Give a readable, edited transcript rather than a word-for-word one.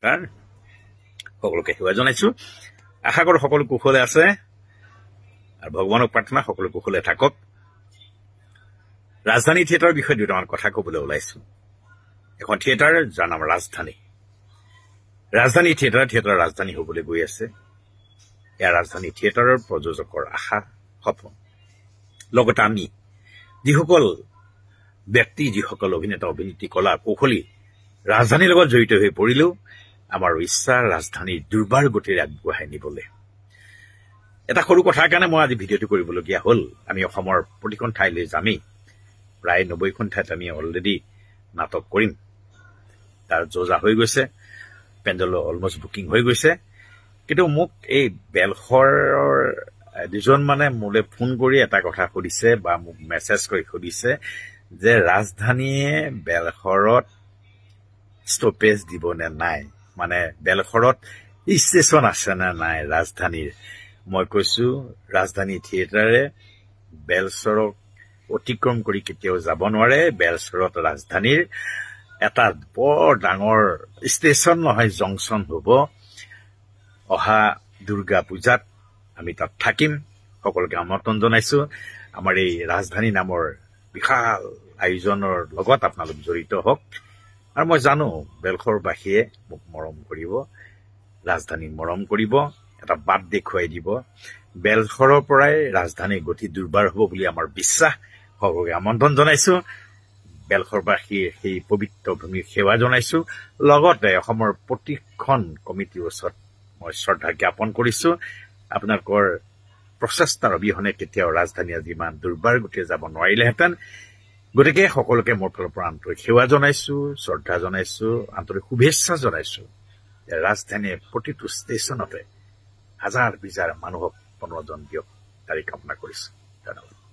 তাৰ সকলোকে সেৱা জনাইছো। আশা কৰো সকলো কুশলে আছে আৰু ভগৱানক প্ৰাৰ্থনা সকলো কুশলে থাকক। ৰাজধানী থিয়েটাৰৰ বিষয়ে দুটামান কথা কবলৈ ওলাইছো। এখন থিয়েটাৰ যাৰ নাম ৰাজধানী। ৰাজধানী থিয়েটাৰৰ ৰাজধানী হবলৈ গৈ আছে। এয়া ৰাজধানী থিয়েটাৰৰ প্ৰযোজকৰ আশা সপোন। লগতে আমি যিসকল ব্যক্তি, যিসকল অভিনেতা অভিনেত্ৰী কলা কৌশলী ৰাজধানীৰ লগত জড়িত হৈ পৰিলেও আমাৰ ইচ্ছা ৰাজধানীৰ দুৰ্বাৰ গতিৰে আগবঢ়াই নিবলৈ। এটা সৰু কথাৰ কাৰণে মই আজি ভিডিঅ'টো কৰিবলগীয়া হ'ল। আমি অসমৰ প্ৰতিখন ঠাইলৈ যামেই। প্ৰায় 90খন ঠাইত আমি অলৰেডি নাটক কৰিম। তাৰ যোজা হৈ গৈছে, পেণ্ডেল অলমষ্ট বুকিং হৈ গৈছে। কিন্তু মোক এই বেলশৰৰ দুজন মানে মোলৈ ফোন কৰি এটা কথা সুধিছে বা মোক মেছেজ কৰি সুধিছে যে ৰাজধানীয়ে বেলশৰত ষ্টপেজ দিব নে নাই, মানে বেলশৰত ষ্টেচন আছে নে নাই ৰাজধানীৰ। মই কৈছো ৰাজধানী থিয়েটাৰে বেলশৰক অতিক্ৰম কৰি কেতিয়াও যাব নোৱাৰে। বেলশৰত ৰাজধানীৰ এটা বৰ ডাঙৰ ষ্টেচন নহয়, জংচন হব। অহা দুৰ্গা পূজাত আমি তাত থাকিম। সকলোকে আমন্ত্ৰণ জনাইছো। আমাৰ এই ৰাজধানী নামৰ বিশাল আয়োজনৰ লগত আপোনালোক জড়িত হওক। আৰু মই জানো বেলশৰবাসীয়ে মোক মৰম কৰিব, ৰাজধানীক মৰম কৰিব, এটা বাট দেখুৱাই দিব। বেলশৰৰ পৰাই ৰাজধানীৰ গতি দুৰ্বাৰ হব বুলি আমাৰ বিশ্বাস। সকলোকে আমন্ত্ৰণ জনাইছো। বেলশৰবাসীৰ সেই পবিত্ৰ ভূমিক সেৱা জনাইছো। লগতে অসমৰ প্ৰতিখন কমিটিৰ ওচৰত মই শ্ৰদ্ধা জ্ঞাপন কৰিছো। আপোনালোকৰ প্ৰচেষ্টাৰ অবিহনে কেতিয়াও ৰাজধানী আজি ইমান দুৰ্বাৰ গতিৰে যাব নোৱাৰিলেহেঁতেন। গতিকে সকলোকে মোৰ ফালৰ পৰা আন্তৰিক সেৱা জনাইছো, শ্ৰদ্ধা জনাইছো, আন্তৰিক শুভেচ্ছা জনাইছো। ৰাজধানীয়ে প্ৰতিটো ষ্টেচনতে হাজাৰ বিজাৰ মানুহক মনোৰঞ্জন দিয়ক, তাৰে কামনা কৰিছো। ধন্যবাদ।